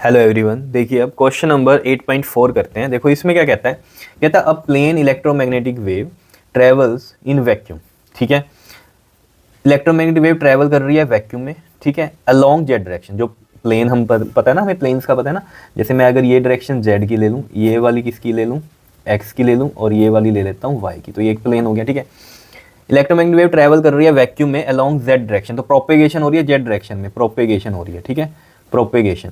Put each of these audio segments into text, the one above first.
Hello everyone. देखिए अब question number 8.4 करते हैं। देखो इसमें क्या कहता है, a plane electromagnetic wave travels in vacuum. ठीक है, इलेक्ट्रोमैग्नेटिक वेव ट्रेवल कर रही है वैक्यूम में। ठीक है, अलोंग जेड डायरेक्शन। जो प्लेन हम पता है ना, हमें प्लेन्स का पता है ना। जैसे मैं अगर ये डायरेक्शन जेड की ले लूँ, ये वाली किसकी ले लूँ, एक्स की ले लूँ, और ये वाली ले लेता हूँ वाई की, तो ये एक प्लेन हो गया। ठीक है, इलेक्ट्रोमैग्नेटिक वेव ट्रैवल कर रही है वैक्यूम में अलोंग जेड डायरेक्शन, तो प्रोपेगेशन हो रही है जेड डायरेक्शन में, प्रोपेगेशन हो रही है। ठीक है, प्रोपेगेशन।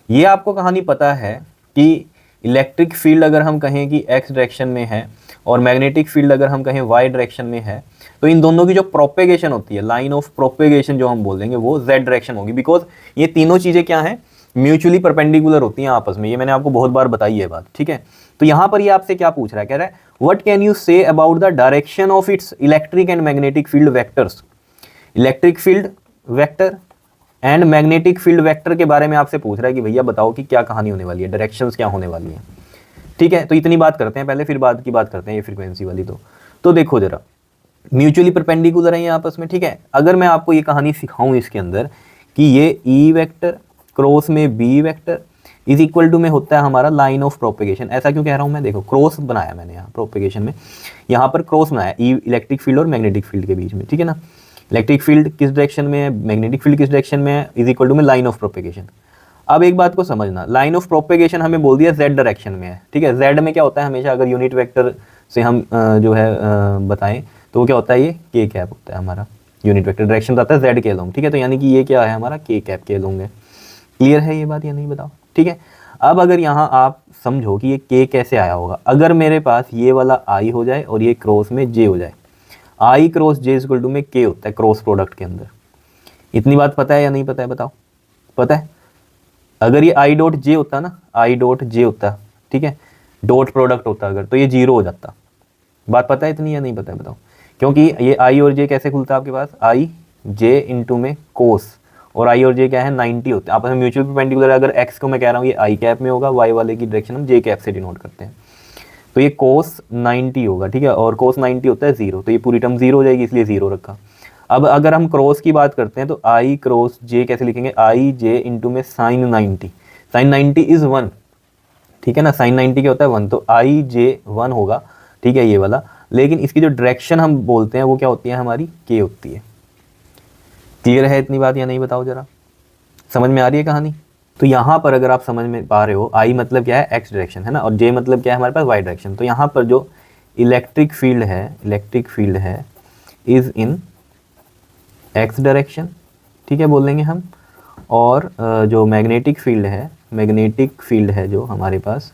ये आपको कहानी पता है कि इलेक्ट्रिक फील्ड अगर हम कहें कि एक्स डायरेक्शन में है और मैग्नेटिक फील्ड अगर हम कहें वाई डायरेक्शन में है, तो इन दोनों की जो प्रोपेगेशन होती है, लाइन ऑफ प्रोपेगेशन जो हम बोल देंगे, वो जेड डायरेक्शन होगी। बिकॉज ये तीनों चीज़ें क्या हैं, म्यूचुअली परपेंडिकुलर होती हैं आपस में। ये मैंने आपको बहुत बार बताई है बात। ठीक है, तो यहाँ पर ये आपसे क्या पूछ रहा है, कह रहा है what can you say about the direction of its electric and magnetic field vectors. Electric field vector and magnetic field vector के बारे में आपसे पूछ रहा है कि भैया बताओ कि क्या कहानी होने वाली है, डायरेक्शंस क्या होने वाली है। ठीक है, तो इतनी बात करते हैं पहले, फिर बाद की बात करते हैं ये फ्रीक्वेंसी वाली। तो देखो जरा, म्यूचुअली परपेंडिकुलर है ये आपस में। ठीक है, अगर मैं आपको ये कहानी सिखाऊं इसके अंदर कि ये ई वेक्टर क्रॉस में B vector is equal to में होता है हमारा लाइन ऑफ प्रोपेगेशन। ऐसा क्यों कह रहा हूँ मैं, देखो क्रॉस बनाया मैंने यहाँ प्रोपेगेशन में, यहाँ पर क्रॉस बनाया ई इलेक्ट्रिक फील्ड और मैग्नेटिक फील्ड के बीच में। ठीक है ना, इलेक्ट्रिक फील्ड किस डायरेक्शन में है, मैग्नेटिक फील्ड किस डायरेक्शन में है, इज इक्वल टू में लाइन ऑफ प्रोपेगेशन। अब एक बात को समझना, लाइन ऑफ प्रोपेगेशन हमें बोल दिया जेड डायरेक्शन में है। ठीक है, जेड में क्या होता है हमेशा, अगर यूनिट वेक्टर से हम जो है बताएं तो वो क्या होता है, ये के कैप होता है हमारा। यूनिट वेक्टर डायरेक्शन आता है जेड के अलोंग। ठीक है, तो यानी कि ये क्या है हमारा, के कैप के अलोंग है। क्लियर है ये बात या नहीं, बताओ। ठीक है, अब अगर यहाँ आप समझो कि ये के कैसे आया होगा, अगर मेरे पास ये वाला आई हो जाए और ये क्रॉस में जे हो जाए, आई क्रॉस जे इक्वल टू में के होता है क्रॉस प्रोडक्ट के अंदर। इतनी बात पता है या नहीं पता है, बताओ। पता है, अगर ये आई डॉट जे होता ना, आई डॉट जे होता, ठीक है, डॉट प्रोडक्ट होता अगर, तो ये जीरो हो जाता। बात पता है इतनी या नहीं पता है, बताओ। क्योंकि ये आई और जे कैसे खुलता है आपके पास, आई जे इंटू में कोस, और आई और जे क्या है 90 होते हैं आपस में म्यूचुअल परपेंडिकुलर। अगर एक्स को मैं कह रहा हूँ ये आई कैप में होगा, वाई वाले की डायरेक्शन हम जे कैप से डिनोट करते हैं, तो ये कोस 90 होगा। ठीक है, और कोस 90 होता है जीरो, तो ये पूरी टर्म जीरो हो जाएगी, इसलिए जीरो रखा। अब अगर हम क्रॉस की बात करते हैं तो आई क्रॉस जे कैसे लिखेंगे, आई जे इंटू में साइन 90, साइन 90 इज 1। ठीक है ना, साइन 90 क्या होता है 1, तो आई जे 1 होगा। ठीक है, ये वाला। लेकिन इसकी जो डायरेक्शन हम बोलते हैं वो क्या होती है हमारी, के होती है। क्लियर है इतनी बात या नहीं, बताओ जरा, समझ में आ रही है कहानी। तो यहाँ पर अगर आप समझ में पा रहे हो, आई मतलब क्या है एक्स डायरेक्शन है ना, और जे मतलब क्या है हमारे पास वाई डायरेक्शन। तो यहाँ पर जो इलेक्ट्रिक फील्ड है इज इन एक्स डायरेक्शन। ठीक है, बोल देंगे हम। और जो मैग्नेटिक फील्ड है जो हमारे पास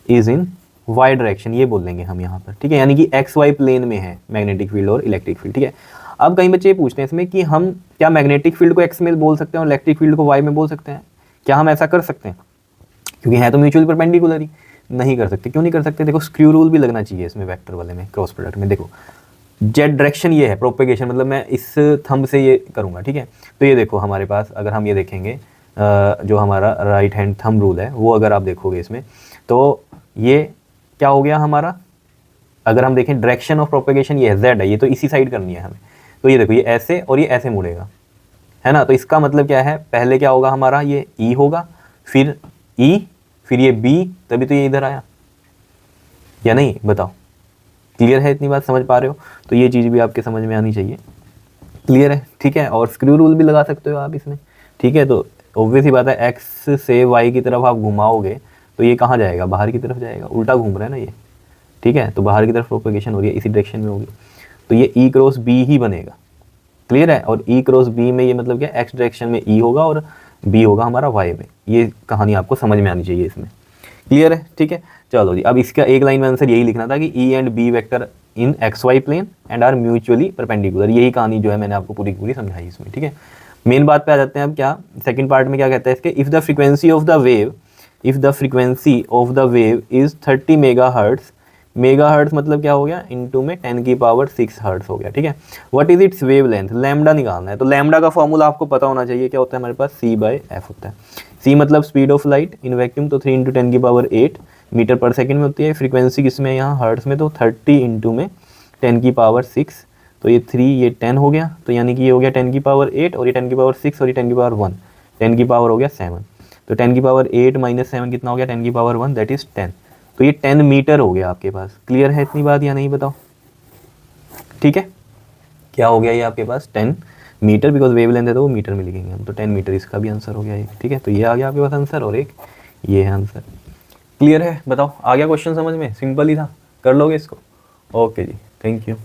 इज इन वाई डायरेक्शन, ये बोल देंगे हम यहाँ पर। ठीक है, यानी कि एक्स वाई प्लेन में है मैग्नेटिक फील्ड और इलेक्ट्रिक फील्ड। ठीक है, अब कई बच्चे ये पूछते हैं इसमें कि हम क्या मैग्नेटिक फील्ड को एक्स में बोल सकते हैं और इलेक्ट्रिक फील्ड को वाई में बोल सकते हैं, क्या हम ऐसा कर सकते हैं, क्योंकि है तो म्यूचुअल परपेंडिकुलर ही। नहीं कर सकते। क्यों नहीं कर सकते, देखो स्क्रू रूल भी लगना चाहिए इसमें वेक्टर वाले में, क्रॉस प्रोडक्ट में। देखो जेड डायरेक्शन ये है प्रोपेगेशन, मतलब मैं इस थंब से ये करूँगा। ठीक है, तो ये देखो हमारे पास अगर हम ये देखेंगे जो हमारा राइट हैंड थंब रूल है, वो अगर आप देखोगे इसमें, तो ये क्या हो गया हमारा, अगर हम देखें डायरेक्शन ऑफ प्रोपेगेशन ये है जेड है, ये तो इसी साइड करनी है हमें। तो ये देखो ये ऐसे और ये ऐसे मुड़ेगा, है ना। तो इसका मतलब क्या है, पहले क्या होगा हमारा, ये ई होगा, फिर ई, फिर ये बी, तभी तो ये इधर आया या नहीं, बताओ। क्लियर है इतनी बात, समझ पा रहे हो। तो ये चीज़ भी आपके समझ में आनी चाहिए। क्लियर है, ठीक है। और स्क्रू रूल भी लगा सकते हो आप इसमें। ठीक है, तो ऑब्वियस ही बात है, एक्स से वाई की तरफ आप घुमाओगे तो ये कहाँ जाएगा, बाहर की तरफ जाएगा, उल्टा घूम रहा है ना ये। ठीक है, तो बाहर की तरफ प्रोपेगेशन हो रही है, इसी डायरेक्शन में होगी, तो ये ई क्रॉस बी ही बनेगा। क्लियर है, और ई क्रॉस बी में ये मतलब क्या, एक्स डायरेक्शन में ई होगा और बी होगा हमारा वाई में। ये कहानी आपको समझ में आनी चाहिए इसमें। क्लियर है, ठीक है। चलो जी, अब इसका एक लाइन में आंसर यही लिखना था कि E and B vector in X Y plane and are mutually perpendicular. यही कहानी जो है मैंने आपको पूरी पूरी समझाई इसमें। ठीक है, मेन बात पे आ जाते हैं अब। क्या सेकंड पार्ट में क्या कहता है इसके, if the frequency of the wave is 30 megahertz, megahertz मतलब क्या हो गया, इनटू में 10 की पावर 6 हर्ट्ज हो गया। ठीक है, what is it's wave length, lambda निकालना है। तो लैम्डा का फॉर्मूला आपको पता होना चाहिए, क्या होता है हमारे पास, c/f होता है। c मतलब speed of light in vacuum, तो 3 इंटू 10 की पावर 8 मीटर पर सेकंड में होती है। फ्रीक्वेंसी किसमें, यहाँ हर्ट्ज में, तो 30 इंटू में 10 की पावर 6, तो ये 3 ये 10 हो गया, तो यानी कि ये हो गया 10 की पावर 8 और ये 10 की पावर 6 और ये 10 की पावर 1, 10 की पावर हो गया 7। तो 10 की पावर 8 माइनस 7 कितना हो गया, 10 की पावर 1 दैट इज 10। तो ये 10 मीटर हो गया आपके पास। क्लियर है इतनी बात या नहीं बताओ? ठीक है, क्या हो गया ये आपके पास 10 मीटर, बिकॉज वेव लेंथ है तो वो मीटर में लिखेंगे हम, तो 10 मीटर इसका भी आंसर हो गया ये। ठीक है, तो ये आ गया आपके पास आंसर और एक ये है आंसर। क्लियर है, बताओ आ गया क्वेश्चन समझ में? सिंपल ही था, कर लोगे इसको? ओके जी, थैंक यू।